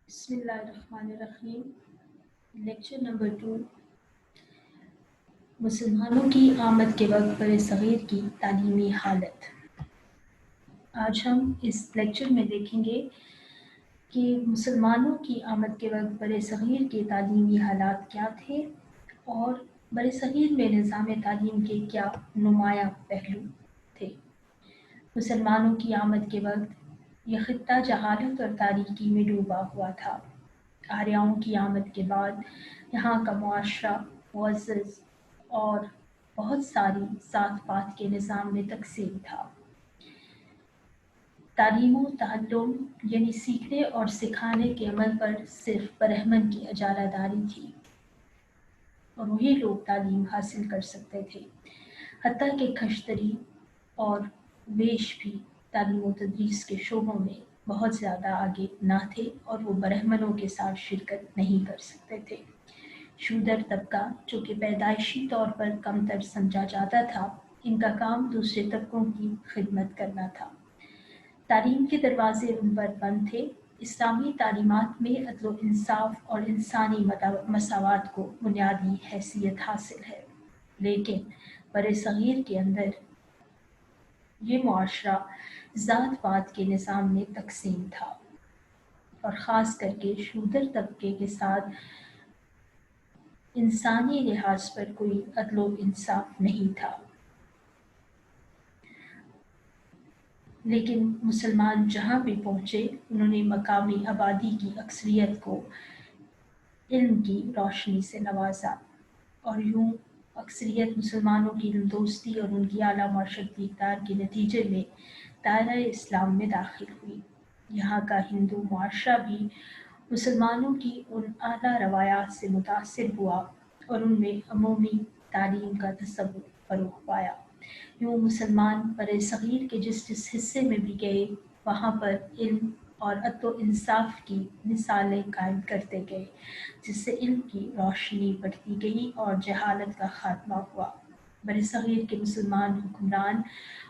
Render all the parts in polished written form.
بسم اللہ الرحمن الرحیم۔ لیکچر نمبر 2، مسلمانوں کی آمد کے وقت بر صغیر کی تعلیمی حالت۔ آج ہم اس لیکچر میں دیکھیں گے کہ مسلمانوں کی آمد کے وقت بر صغیر کے تعلیمی حالات کیا تھے اور بر صغیر میں نظام تعلیم کے کیا نمایاں پہلو تھے۔ مسلمانوں کی آمد کے وقت یہ خطہ جہالت اور تاریکی میں ڈوبا ہوا تھا۔ آریاؤں کی آمد کے بعد یہاں کا معاشرہ معزز اور بہت ساری ذات پات کے نظام میں تقسیم تھا۔ تعلیم و تعلم یعنی سیکھنے اور سکھانے کے عمل پر صرف برہمن کی اجارہ داری تھی اور وہی لوگ تعلیم حاصل کر سکتے تھے، حتیٰ کہ کھشتری اور ویش بھی تعلیم و تدریس کے شعبوں میں بہت زیادہ آگے نہ تھے اور وہ برہمنوں کے ساتھ شرکت نہیں کر سکتے تھے۔ شودر طبقہ جو کہ پیدائشی طور پر کم تر سمجھا جاتا تھا، ان کا کام دوسرے طبقوں کی خدمت کرنا تھا۔ تعلیم کے دروازے ان پر بند تھے۔ اسلامی تعلیمات میں عدل و انصاف اور انسانی مساوات کو بنیادی حیثیت حاصل ہے، لیکن بر صغیر کے اندر یہ معاشرہ ذات پات کے نظام میں تقسیم تھا اور خاص کر کے شودر طبقے کے ساتھ انسانی لحاظ پر کوئی عدل و انصاف نہیں تھا۔ لیکن مسلمان جہاں بھی پہنچے، انہوں نے مقامی آبادی کی اکثریت کو علم کی روشنی سے نوازا اور یوں اکثریت مسلمانوں کی علم دوستی اور ان کی اعلیٰ معاشرتی اقدار کے نتیجے میں دائرہ اسلام میں داخل ہوئی۔ یہاں کا ہندو معاشرہ بھی مسلمانوں کی ان اعلیٰ روایات سے متاثر ہوا اور ان میں عمومی تعلیم کا تصور فروغ پایا۔ یوں مسلمان بر صغیر کے جس حصے میں بھی گئے، وہاں پر علم اور عدل و انصاف کی مثالیں قائم کرتے گئے، جس سے علم کی روشنی بڑھتی گئی اور جہالت کا خاتمہ ہوا۔ بر صغیر کے مسلمان حکمران،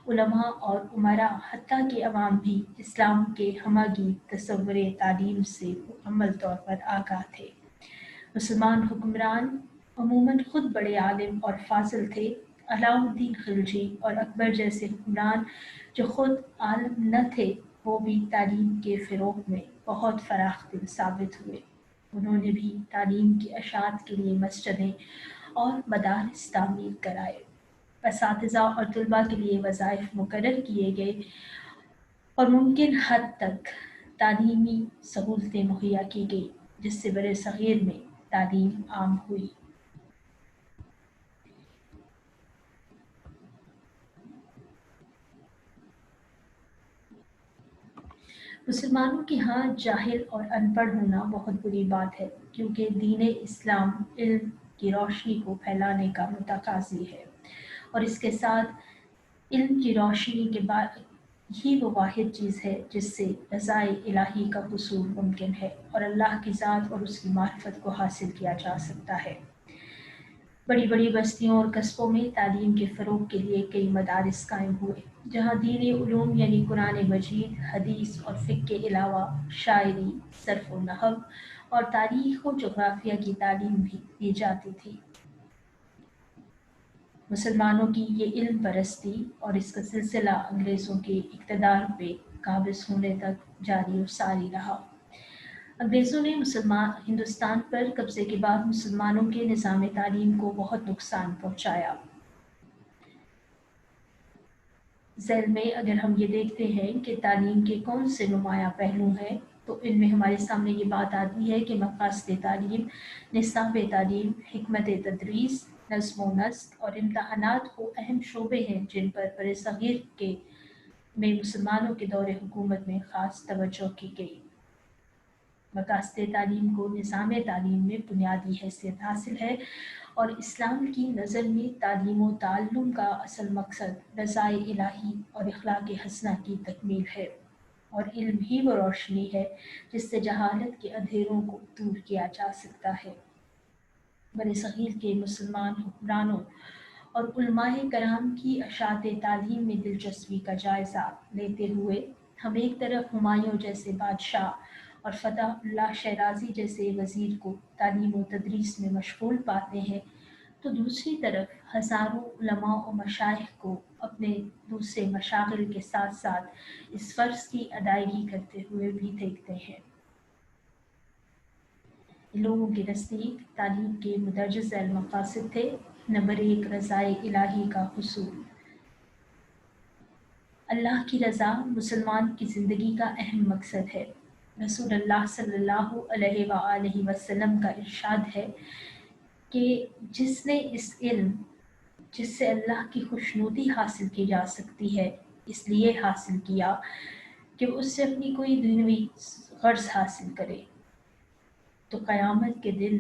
علماء اور امراء حتیٰ کہ عوام بھی اسلام کے ہمگیر تصور تعلیم سے مکمل طور پر آگاہ تھے۔ مسلمان حکمران عموماً خود بڑے عالم اور فاضل تھے۔ علاء الدین خلجی اور اکبر جیسے حکمران جو خود عالم نہ تھے، وہ بھی تعلیم کے فروغ میں بہت فراخ دل ثابت ہوئے۔ انہوں نے بھی تعلیم کی اشاعت کے لیے مسجدیں اور مدارس تعمیر کرائے، اساتذہ اور طلباء کے لیے وظائف مقرر کیے گئے اور ممکن حد تک تعلیمی سہولتیں مہیا کی گئی، جس سے بر صغیر میں تعلیم عام ہوئی۔ مسلمانوں کے ہاں جاہل اور ان پڑھ ہونا بہت بری بات ہے، کیونکہ دین اسلام علم کی روشنی کو پھیلانے کا متقاضی ہے، اور اس کے ساتھ علم کی روشنی کے بعد ہی وہ واحد چیز ہے جس سے رضائے الہی کا حصول ممکن ہے اور اللہ کی ذات اور اس کی معرفت کو حاصل کیا جا سکتا ہے۔ بڑی بڑی بستیوں اور قصبوں میں تعلیم کے فروغ کے لیے کئی مدارس قائم ہوئے، جہاں دینی علوم یعنی قرآن مجید، حدیث اور فقہ کے علاوہ شاعری، صرف و نحو اور تاریخ و جغرافیہ کی تعلیم بھی دی جاتی تھی۔ مسلمانوں کی یہ علم پرستی اور اس کا سلسلہ انگریزوں کے اقتدار پہ قابض ہونے تک جاری و ساری رہا۔ انگریزوں نے ہندوستان پر قبضے کے بعد مسلمانوں کے نظام تعلیم کو بہت نقصان پہنچایا۔ ذیل میں اگر ہم یہ دیکھتے ہیں کہ تعلیم کے کون سے نمایاں پہلو ہیں، تو ان میں ہمارے سامنے یہ بات آتی ہے کہ مقاصد تعلیم، نصاب تعلیم، حکمت تدریس، نظم و نسق اور امتحانات وہ اہم شعبے ہیں جن پر بر صغیر میں مسلمانوں کے دور حکومت میں خاص توجہ کی گئی۔ مقاصد تعلیم کو نظام تعلیم میں بنیادی حیثیت حاصل ہے اور اسلام کی نظر میں تعلیم و تعلم کا اصل مقصد رضائے الہی اور اخلاق حسنہ کی تکمیل ہے، اور علم ہی وہ روشنی ہے جس سے جہالت کے اندھیروں کو دور کیا جا سکتا ہے۔ بر صغیر کے مسلمان حکمرانوں اور علماء کرام کی اشاعت تعلیم میں دلچسپی کا جائزہ لیتے ہوئے ہم ایک طرف ہمایوں جیسے بادشاہ اور فتح اللہ شیرازی جیسے وزیر کو تعلیم و تدریس میں مشغول پاتے ہیں، تو دوسری طرف ہزاروں علماء و مشائخ کو اپنے دوسرے مشاغل کے ساتھ ساتھ اس فرض کی ادائیگی کرتے ہوئے بھی دیکھتے ہیں۔ لوگوں کے نزدیک تعلیم کے مندرجہ ذیل مقاصد تھے: نمبر 1، رضائے الہی کا حصول۔ اللہ کی رضا مسلمان کی زندگی کا اہم مقصد ہے۔ رسول اللہ صلی اللہ علیہ وآلہ وسلم کا ارشاد ہے کہ جس نے اس علم جس سے اللہ کی خوشنودی حاصل کی جا سکتی ہے اس لیے حاصل کیا کہ اس سے اپنی کوئی دنیوی غرض حاصل کرے، تو قیامت کے دن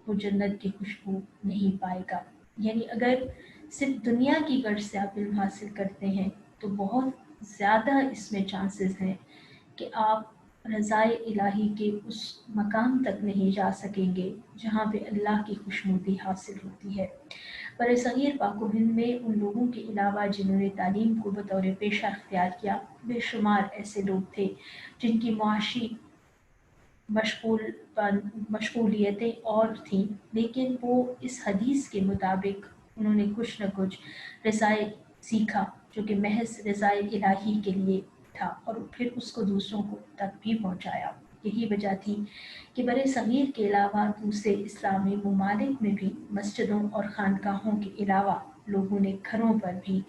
وہ جنت کی خوشبو نہیں پائے گا۔ یعنی اگر صرف دنیا کی غرض سے آپ علم حاصل کرتے ہیں تو بہت زیادہ اس میں چانسز ہیں کہ آپ رضائے الہی کے اس مقام تک نہیں جا سکیں گے جہاں پہ اللہ کی خوشنودی حاصل ہوتی ہے۔ برصغیر پاک و ہند میں ان لوگوں کے علاوہ جنہوں نے تعلیم کو بطور پیشہ اختیار کیا، بے شمار ایسے لوگ تھے جن کی معاشی مشغولیتیں اور تھیں، لیکن وہ اس حدیث کے مطابق انہوں نے کچھ نہ کچھ رضائے سیکھا جو کہ محض رضائے الہی کے لیے تھا، اور پھر اس کو دوسروں کو تک بھی پہنچایا۔ یہی وجہ تھی کہ برصغیر کے علاوہ دوسرے اسلامی ممالک میں بھی مسجدوں اور خانقاہوں کے علاوہ لوگوں نے گھروں پر بھی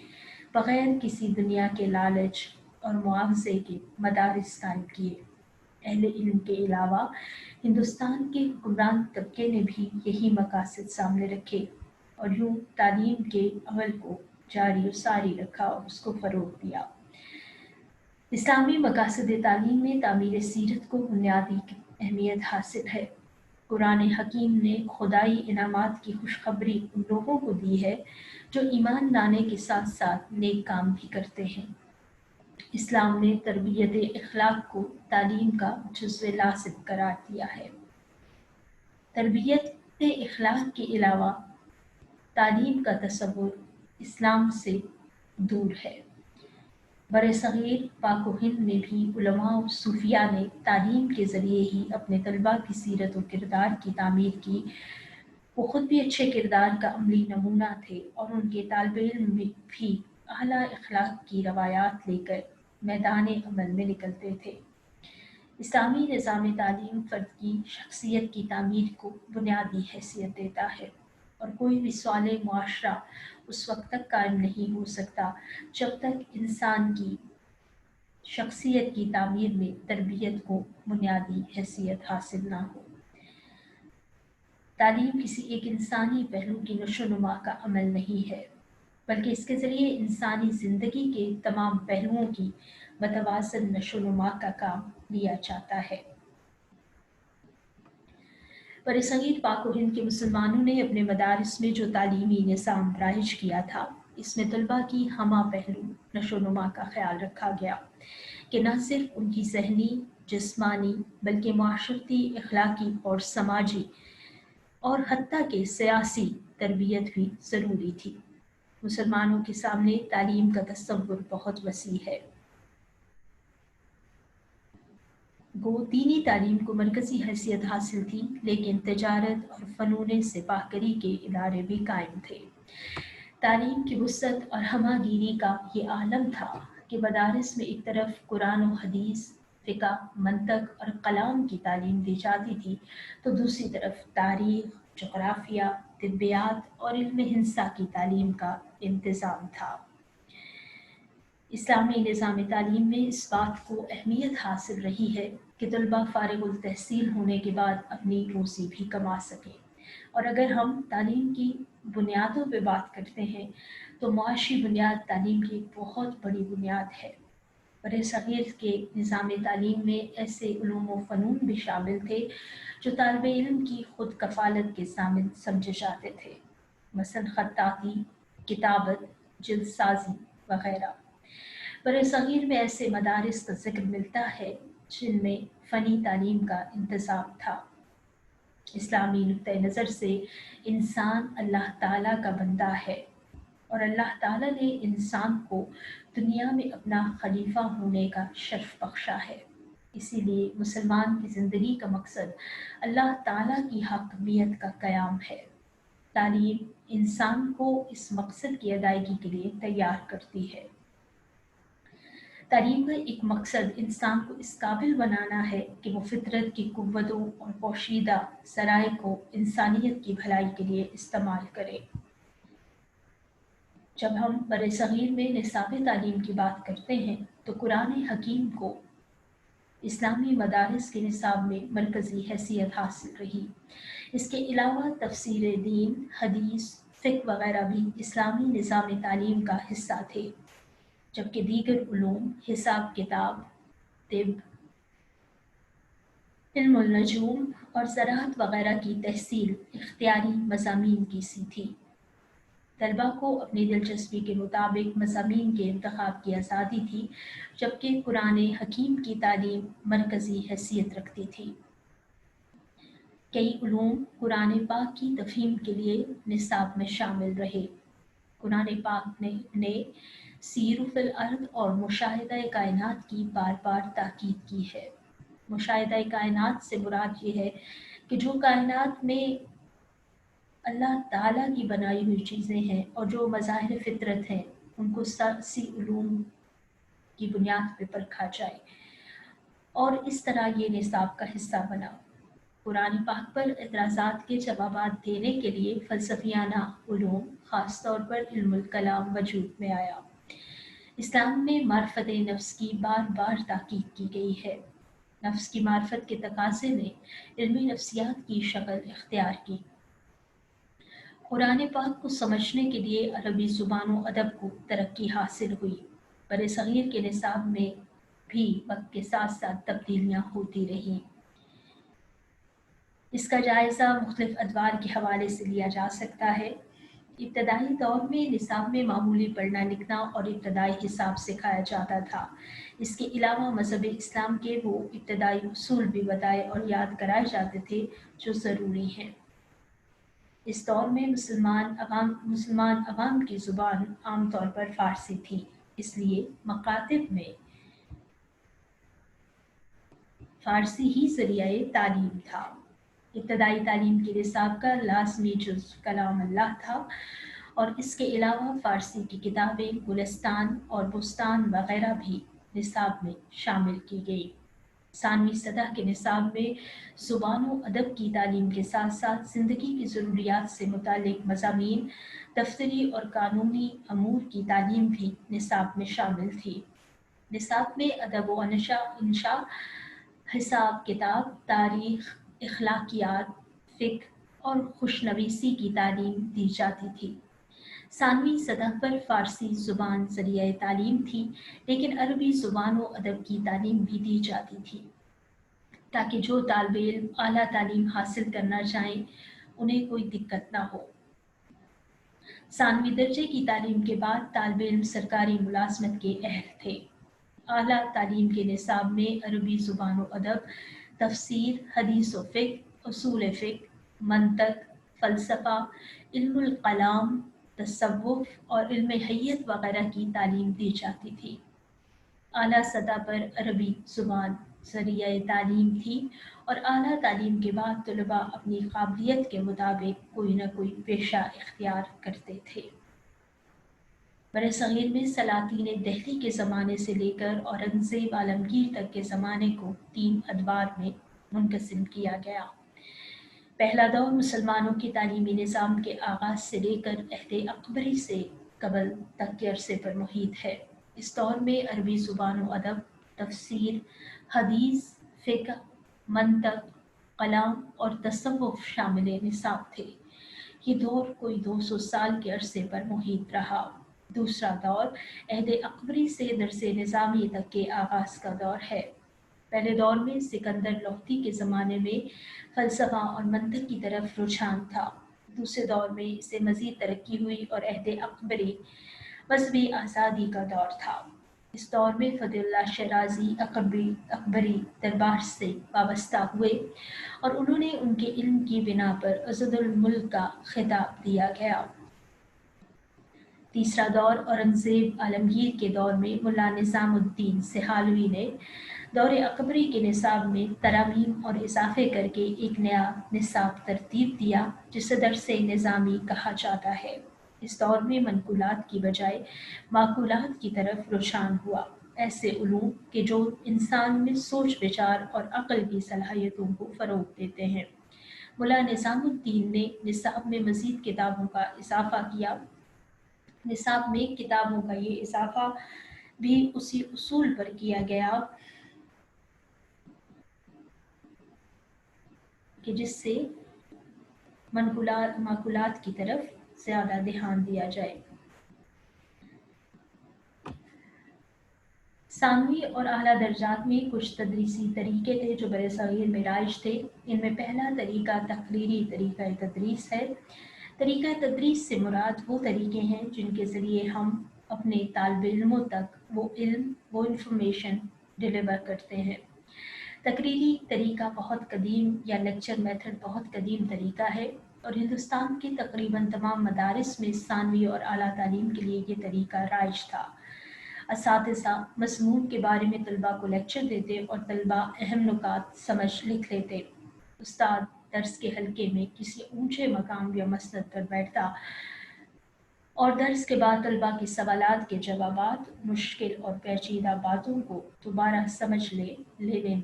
بغیر کسی دنیا کے لالچ اور معاوضے کے مدارس قائم کیے۔ اہل علم کے علاوہ ہندوستان کے حکمران طبقے نے بھی یہی مقاصد سامنے رکھے اور یوں تعلیم کے عمل کو جاری و ساری رکھا اور اس کو فروغ دیا۔ اسلامی مقاصد تعلیم میں تعمیر سیرت کو بنیادی اہمیت حاصل ہے۔ قرآن حکیم نے خدائی انعامات کی خوشخبری ان لوگوں کو دی ہے جو ایمان لانے کے ساتھ ساتھ نیک کام بھی کرتے ہیں۔ اسلام نے تربیت اخلاق کو تعلیم کا جزو لازم قرار دیا ہے۔ تربیت اخلاق کے علاوہ تعلیم کا تصور اسلام سے دور ہے۔ برصغیر پاک و ہند میں بھی علماء و صوفیاء نے تعلیم کے ذریعے ہی اپنے طلباء کی سیرت و کردار کی تعمیر کی۔ وہ خود بھی اچھے کردار کا عملی نمونہ تھے اور ان کے طالب علم بھی اعلیٰ اخلاق کی روایات لے کر میدان عمل میں نکلتے تھے۔ اسلامی نظام تعلیم فرد کی شخصیت کی تعمیر کو بنیادی حیثیت دیتا ہے، اور کوئی بھی صالح معاشرہ اس وقت تک قائم نہیں ہو سکتا جب تک انسان کی شخصیت کی تعمیر میں تربیت کو بنیادی حیثیت حاصل نہ ہو۔ تعلیم کسی ایک انسانی پہلو کی نشو و نما کا عمل نہیں ہے، بلکہ اس کے ذریعے انسانی زندگی کے تمام پہلوؤں کی متوازن نشو و نما کا کام لیا جاتا ہے۔ برصغیر پاک و ہند کے مسلمانوں نے اپنے مدارس میں جو تعلیمی نظام رائج کیا تھا، اس میں طلباء کی ہمہ پہلو نشو و نما کا خیال رکھا گیا کہ نہ صرف ان کی ذہنی، جسمانی، بلکہ معاشرتی، اخلاقی اور سماجی اور حتیٰ کہ سیاسی تربیت بھی ضروری تھی۔ مسلمانوں کے سامنے تعلیم کا تصور بہت وسیع ہے۔ گو دینی تعلیم کو مرکزی حیثیت حاصل تھی، لیکن تجارت اور فنون سپاہگری کے ادارے بھی قائم تھے۔ تعلیم کی وسعت اور ہمہ گیری کا یہ عالم تھا کہ مدارس میں ایک طرف قرآن و حدیث، فقہ، منطق اور کلام کی تعلیم دی جاتی تھی، تو دوسری طرف تاریخ، جغرافیہ، طبیات اور علم ہندسہ کی تعلیم کا انتظام تھا۔ اسلامی نظام تعلیم میں اس بات کو اہمیت حاصل رہی ہے کہ طلباء فارغ التحصیل ہونے کے بعد اپنی روزی بھی کما سکیں، اور اگر ہم تعلیم کی بنیادوں پہ بات کرتے ہیں تو معاشی بنیاد تعلیم کی ایک بہت بڑی بنیاد ہے۔ برصغیر کے نظام تعلیم میں ایسے علوم و فنون بھی شامل تھے جو طالب علم کی خود کفالت کے ضامن سمجھے جاتے تھے، مثلا خطاطی، کتابت، جلد سازی وغیرہ۔ برصغیر میں ایسے مدارس کا ذکر ملتا ہے جن میں فنی تعلیم کا انتظام تھا۔ اسلامی نقطۂ نظر سے انسان اللہ تعالیٰ کا بندہ ہے، اور اللہ تعالیٰ نے انسان کو دنیا میں اپنا خلیفہ ہونے کا شرف بخشا ہے۔ इसी लिए मुसलमान की ज़िंदगी का मकसद अल्लाह ताला की हाकमियत का क़याम है। तालीम इंसान को इस मकसद की अदायगी के लिए तैयार करती है। तालीम का एक मकसद इंसान को इस काबिल बनाना है कि वो फितरत की कुव्वतों और पोशीदा ज़राए को इंसानियत की भलाई के लिए इस्तेमाल करे। जब हम बरसग़ीर में निसाब तालीम की बात करते हैं तो कुरान हकीम को इस्लामी मदारिस के निसाब में मरकज़ी हैसियत हासिल रही। इसके अलावा तफसीर दीन, हदीस, फ़िक़्ह वग़ैरह भी इस्लामी निज़ाम तालीम का हिस्सा थे, जबकि दीगर उलूम हिसाब किताब, तिब, इल्मुल नजूम और ज़राअत वग़ैरह की तहसील इख्तियारी मज़ामीन की सी थी। तलबा को अपनी दिलचस्पी के मुताबिक मज़ामीन के इंतखाब की आज़ादी थी, जबकि कुरान हकीम की तालीम मरकज़ी हैसियत रखती थी। कई उलूम कुरान पाक की तफ़हीम के लिए निसाब में शामिल रहे। कुरान पाक ने सीर फ़िल अर्द और मुशाहिदा कायनात की बार बार ताकीद की है। मुशाहिदा कायनात से मुराद ये है कि जो कायनात में अल्लाह ताला की बनाई हुई चीज़ें हैं और जो मज़ाहिर फ़ितरत हैं उनको सासी उलूम की बुनियाद पर परखा जाए, और इस तरह ये निसाब का हिस्सा बना। कुरान पाक पर एतराज़ात के जवाबात देने के लिए फ़लसफ़ियाना उलूम, ख़ास तौर पर इल्मुल कलाम वजूद में आया। इस्लाम में मार्फत नफ्स की बार बार ताकीद की गई है। नफ्स की मार्फत के तकाज़े ने इल्मी नफ्सियात की शक्ल इख्तियार की। कुरान पाक को समझने के लिए अरबी ज़ुबान व अदब को तरक्की हासिल हुई। बरसग़ीर के निसाब में भी वक्त के साथ साथ तब्दीलियाँ होती रहीं। इसका जायज़ा मुख्तलिफ़ अदवार के हवाले से लिया जा सकता है। इब्तदाई दौर में निसाब में मामूली पढ़ना लिखना और इब्तदाई हिसाब सिखाया जाता था। इसके अलावा मज़हब इस्लाम के वो इब्तदाई उसूल भी बताए और याद कराए जाते थे जो ज़रूरी हैं। इस दौर में मुसलमान अवाम की ज़ुबान आम तौर पर फ़ारसी थी, इसलिए मकातिब में फ़ारसी ही ज़रियाए तालीम था। इब्तदाई तालीम के निसाब का लाज़मी जुज़्व कलाम अल्लाह था और इसके अलावा फ़ारसी की किताबें, गुलिस्तान और बुस्तान वग़ैरह भी निसाब में शामिल की गई। सानवी सतह के निसाब में ज़ुबान व अदब की तालीम के साथ साथ ज़िंदगी की ज़रूरियात से मुताल्लिक़ मज़ामीन, दफ्तरी और कानूनी अमूर की तालीम भी निसाब में शामिल थी। निसाब में अदब व इंशा, हिसाब किताब, तारीख़, अखलाकियात, फ़िक़्ह और खुशनवीसी की तालीम दी जाती थी। सानवी सतह पर फ़ारसी ज़ुबान ज़रिया तालीम थी, लेकिन अरबी ज़ुबान व अदब की तालीम भी दी जाती थी, ताकि जो तालिब इल्म आला तालीम हासिल करना चाहें उन्हें कोई दिक्कत ना हो। सानवी दर्जे की तालीम के बाद तालिब इल्म सरकारी मुलाजमत के अहल थे। आला तालीम के निसाब में अरबी ज़ुबान व अदब, तफसीर, हदीस व फ़िक़्ह, उसूल फ़िक़्ह, मंतक, फ़लसफ़ा, इल्मुल कलाम, तसव्वुफ़ और इल्म हय्यत वग़ैरह की तालीम दी जाती थी। आला सतह पर अरबी ज़ुबान ज़रिया तालीम थी और आला तालीम के बाद तलबा अपनी काबिलियत के मुताबिक कोई न कोई पेशा इख्तियार करते थे। बरसग़ीर में सलातीन दहली के ज़माने से लेकर औरंगज़ेब आलमगीर तक के ज़माने को 3 अदवार में मुनक़सिम किया गया। पहला दौर मुसलमानों के तालीमी निज़ाम के आगाज़ से लेकर अहद अकबरी से कबल तक के अरसे पर मुहित है। इस दौर में अरबी ज़ुबान व अदब, तफसीर, हदीस, फ़िक़्ह, मंतक, कलाम और तसव्वुफ़ शामिल निसाब थे। ये दौर कोई 200 साल के अरसे पर मुहित रहा। दूसरा दौर अहद अकबरी से दरसे निज़ामी तक के आगाज़ का दौर है। पहले दौर में सिकंदर लोदी के ज़माने में फ़लसफ़ा और मंतक की तरफ रुझान था। दूसरे दौर में इससे मज़ीद तरक्की हुई और अहद अकबरी मज़हबी आज़ादी का दौर था। इस दौर में फ़तेहुल्लाह शिराज़ी अकबरी दरबार से वाबस्ता हुए और उन्होंने उनके इल्म की बिना पर अज़दुल मुल्क का खिताब दिया गया। तीसरा दौर औरंगज़ेब आलमगीर के दौर में मुल्ला निज़ामुद्दीन सिहालवी ने दौरे अकबरी के निसाब में तरामीम और इजाफे करके एक नया निसाब तरतीब दिया जिसे दरसे निज़ामी कहा जाता है। इस दौर में मनकुलात की बजाय माकुलात की तरफ रुझान हुआ, ऐसे उलूम के जो इंसान में सोच विचार और अक्ल की सलाहियतों को फ़रोग़ देते हैं। मुला निज़ामुद्दीन ने निसाब में मज़ीद किताबों का इजाफ़ा किया। निसाब में किताबों का ये इजाफ़ा भी उसी उसूल पर किया गया कि जिससे माकुलात की तरफ ज़्यादा ध्यान दिया जाए। सानवी और आला दर्जात में कुछ तदरीसी तरीके थे जो बरे-सग़ीर में राइज थे। इनमें पहला तरीका तकरीरी तरीका तदरीस है। तरीका तदरीस से मुराद वो तरीके हैं जिनके ज़रिए हम अपने तालिब-इल्मों तक वो इल्म, वो इन्फॉर्मेशन डिलीवर करते हैं। तकरीरी तरीका बहुत कदीम या लेक्चर मेथड बहुत कदीम तरीका है और हिंदुस्तान के तकरीबन तमाम मदारिस में सानवी और आला तालीम के लिए ये तरीका राइज था। असातिज़ा मज़मून के बारे में तलबा को लेक्चर देते और तलबा अहम नुकात समझ लिख लेते। उस्ताद दर्स के हल्के में किसी ऊंचे मकाम या मसनद पर बैठता और दर्स के बाद तलबा के सवालात के जवाबात, मुश्किल और पेचीदा बातों को दोबारा समझ लेने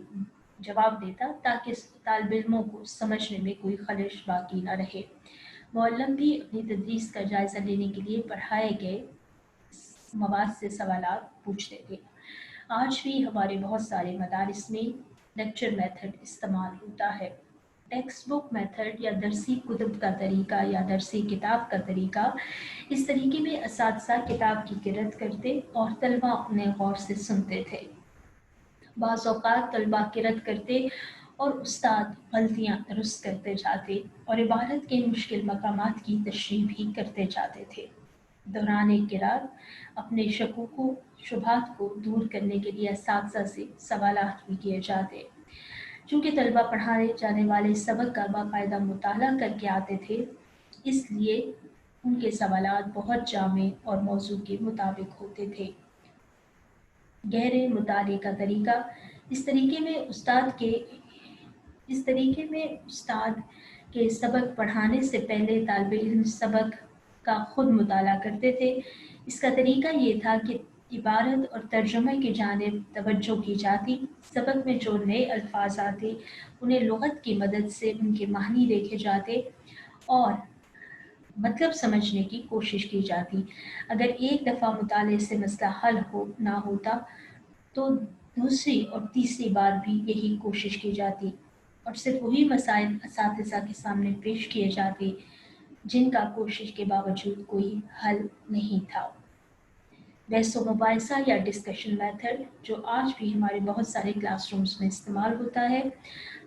जवाब देता ताकि तालिब-इल्मों को समझने में कोई खलिश बाकी न रहे। मुअल्लिम भी अपनी तदरीस का जायज़ा लेने के लिए पढ़ाए गए मवाद से सवालात पूछते थे। आज भी हमारे बहुत सारे मदारिस में लेक्चर मेथड इस्तेमाल होता है। टेक्स्ट बुक मेथड या दरसी कुतुब का तरीका या दरसी किताब का तरीका, इस तरीके में असातिज़ा किताब की क़िराअत करते और तलबा उन्हें गौर से सुनते थे। बाज़ औक़ात तलबा क़िराअत करते और उस्ताद गलतियाँ दुरुस्त करते जाते और इबारत के मुश्किल मकामात की तशरीह भी करते जाते थे। दौरान क़िराअत अपने शकूक शुबहात को दूर करने के लिए असातिज़ा से सवालात भी किए जाते। चूँकि तलबा पढ़ाए जाने वाले सबक का बाकायदा मुताला करके आते थे, इसलिए उनके सवालात बहुत जामे और मौज़ू के मुताबिक होते थे। गहरे मुताले का तरीका, इस तरीके में उस्ताद के सबक पढ़ाने से पहले तालिब-इल्म सबक का खुद मुताला करते थे। इसका तरीका ये था कि इबारत और तर्जुमे की जानिब तवज्जो की जाती। सबक में जो नए अल्फाज आते उन्हें लुग़त की मदद से उनके मानी देखे जाते और मतलब समझने की कोशिश की जाती। अगर एक दफ़ा मुताले से मसला हल ना होता तो दूसरी और तीसरी बार भी यही कोशिश की जाती और सिर्फ वही मसाइल असातिज़ा के सामने पेश किए जाते जिनका कोशिश के बावजूद कोई हल नहीं था। बहस मुबाहिसा या डिस्कशन मेथड, जो आज भी हमारे बहुत सारे क्लासरूम्स में इस्तेमाल होता है।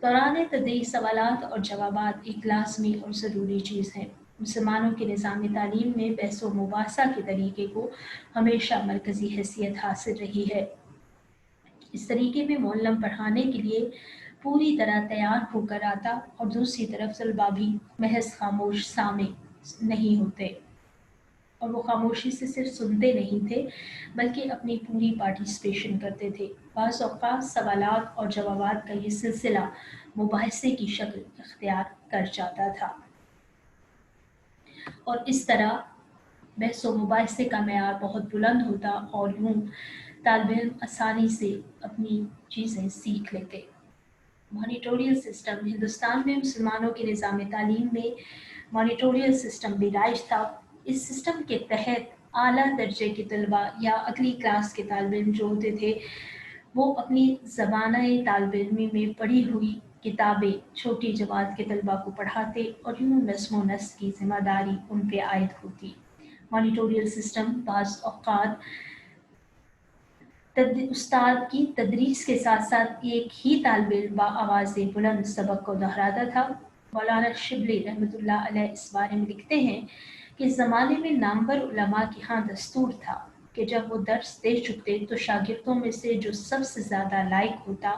दौरान तदरीस सवालात और जवाबात एक लाज़मी और ज़रूरी चीज़ है। मुसलमानों के निज़ाम तालीम में बहस मुबाहिसा के तरीके को हमेशा मरकज़ी हैसियत हासिल रही है। इस तरीके में मुअल्लिम पढ़ाने के लिए पूरी तरह तैयार होकर आता और दूसरी तरफ तलबा भी महज खामोश सामे नहीं होते और वो खामोशी से सिर्फ सुनते नहीं थे बल्कि अपनी पूरी पार्टिसिपेशन करते थे। बाज़ औक़ात सवालात और जवाबात का ये सिलसिला मुबाहिसे की शक्ल इख्तियार कर जाता था और इस तरह बहस मुबाहिसे का मेयार बहुत बुलंद होता और यूँ तालिब-इल्म आसानी से अपनी चीज़ें सीख लेते। मॉनिटोरियल सिस्टम, हिंदुस्तान में मुसलमानों के निज़ाम तालीम में मॉनिटोरियल सिस्टम भी राइज था। इस सिस्टम के तहत आला दर्जे के तलबा या अगली क्लास के तालिब-इल्म जो होते थे वो अपनी ज़बान-ए तालिब-इल्मी में पढ़ी हुई किताबें छोटी जमात के तलबा को पढ़ाते और यूँ नज़्म व नस्र की ज़िम्मेदारी उन पे आयद होती। मॉनिटोरियल सिस्टम बाज़ औक़ात उस्ताद की तदरीस के साथ साथ एक ही तालिब-इल्म आवाज़ बुलंद सबक को दोहराता था। मौलाना शिबली रहमतुल्लाह अलैह इस बारे में लिखते हैं कि इस ज़माने में नामवर उलमा के यहाँ दस्तूर था कि जब वो दर्स दे चुकते तो शागिर्दों में से जो सबसे ज़्यादा लायक होता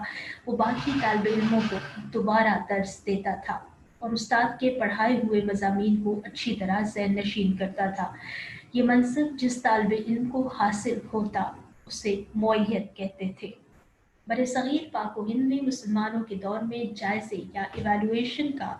वो बाकी तालिब-इल्मों को दोबारा दर्स देता था और उस्ताद के पढ़ाए हुए मज़ामीन को अच्छी तरह ज़हन नशीन करता था। ये मनसब जिस तालिब-इल्म को हासिल होता उसे मुअय्यद कहते थे। बरसग़ीर पाक व हिंद में मुसलमानों के दौर में जायज़े या इवैल्यूएशन का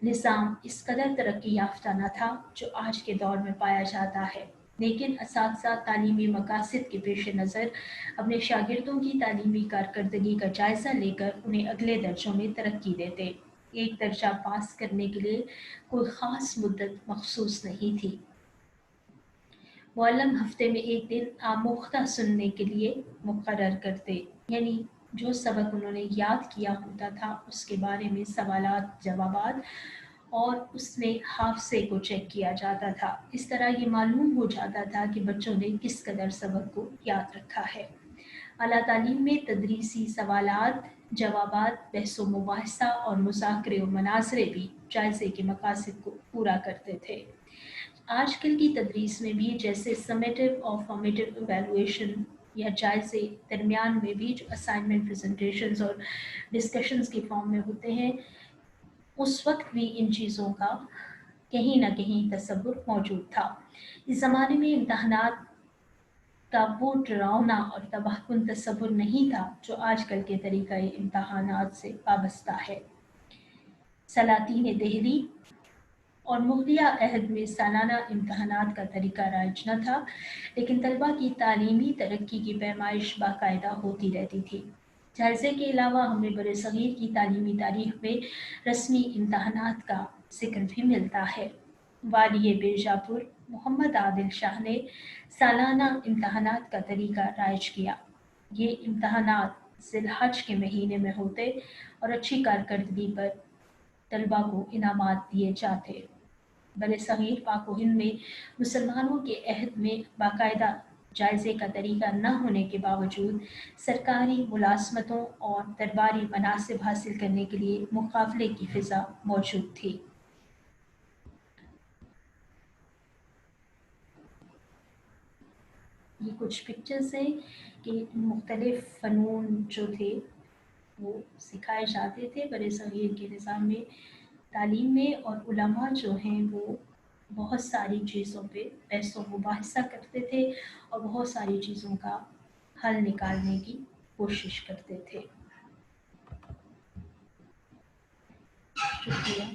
निज़ाम इस कदर तरक्की याफ्ता न था जो आज के दौर में पाया जाता है, लेकिन असातिज़ा तालीमी मकासद के पेश नज़र अपने शागिर्दों की तालीमी कारकर्दगी का जायज़ा लेकर उन्हें अगले दर्जों में तरक्की देते। एक दर्जा पास करने के लिए कोई ख़ास मुद्दत मख़सूस नहीं थी। मुअल्लिम हफ्ते में एक दिन आमोख्ता सुनने के लिए मुकर्रर करते, यानी जो सबक उन्होंने याद किया होता था उसके बारे में सवालात जवाबात और उसमें हाफ़ज़े को चेक किया जाता था। इस तरह ये मालूम हो जाता था कि बच्चों ने किस कदर सबक को याद रखा है। आला तालीम में तदरीसी सवालात जवाबात, बहस मुबाहिसा और मुज़ाकरे व मनाज़रे भी जायज़े के मकासद को पूरा करते थे। आजकल की तदरीस में भी जैसे समेटिव और फॉर्मेटिव इवैल्यूएशन या जायज़े दरमियान में भी जो असाइनमेंट प्रेजेंटेशंस और डिस्कशंस के फॉर्म में होते हैं, उस वक्त भी इन चीज़ों का कहीं न कहीं तसव्वुर मौजूद था। इस ज़माने में इम्तहानात का वो डरावना और तबाहकुन तसव्वुर नहीं था जो आजकल के तरीक़ा इम्तहानात से वाबस्ता है। सलातीन दहली और मुग़लिया अहद में सालाना इम्तहानात का तरीका राइज न था, लेकिन तलबा की तालीमी तरक्की की पैमाइश बाकायदा होती रहती थी। जायज़े के अलावा हमें बरसग़ीर की तालीमी तारीख़ में रस्मी इम्तहानात का ज़िक्र भी मिलता है। वालिय बीजापुर मोहम्मद आदिल शाह ने सालाना इम्तहानात का तरीका राइज किया। ये इम्तहानात ज़िलहज के महीने में होते और अच्छी कारकर्दगी पर तलबा को इनामात दिए जाते। बरसग़ीर पाक व हिंद में मुसलमानों के अहद में बाकायदा जायज़े का तरीका न होने के बावजूद सरकारी मुलाज़मतों और दरबारी मनासिब हासिल करने के लिए मुकाबले की फ़िज़ा मौजूद थी। ये कुछ पिक्चर्स हैं कि मुख्तलिफ़ फ़नून जो थे वो सिखाए जाते थे बरसग़ीर के निज़ाम में, तालीम में, और उलमा जो हैं वो बहुत सारी चीज़ों पे बहस व मुबाहिसा करते थे और बहुत सारी चीज़ों का हल निकालने की कोशिश करते थे। शुक्रिया।